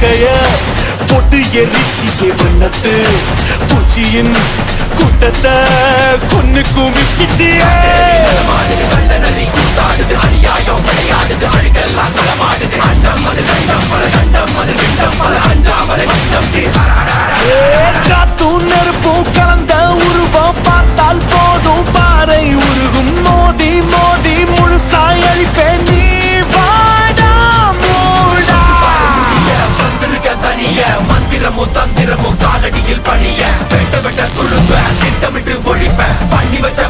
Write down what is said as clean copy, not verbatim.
வாழ்க்கைய பொட்டு எரிச்சியே வண்ணத்து பூச்சியின் கூட்டத்தை கொன்னு குமிச்சிட்டியே காத்தும் நெருப்பும் கலந்த உருவம் பார்த்தால் போதும் பாறை உருகும் மோதி மோதி முழுசாய் அழிப்பேன் நீ வாடா மூடா மந்திரமும் தந்திரமும் காலடியில் பணிய வெட்ட வெட்ட துழுப்ப திட்டமிட்டு ஒழிப்ப பண்ணி வச்ச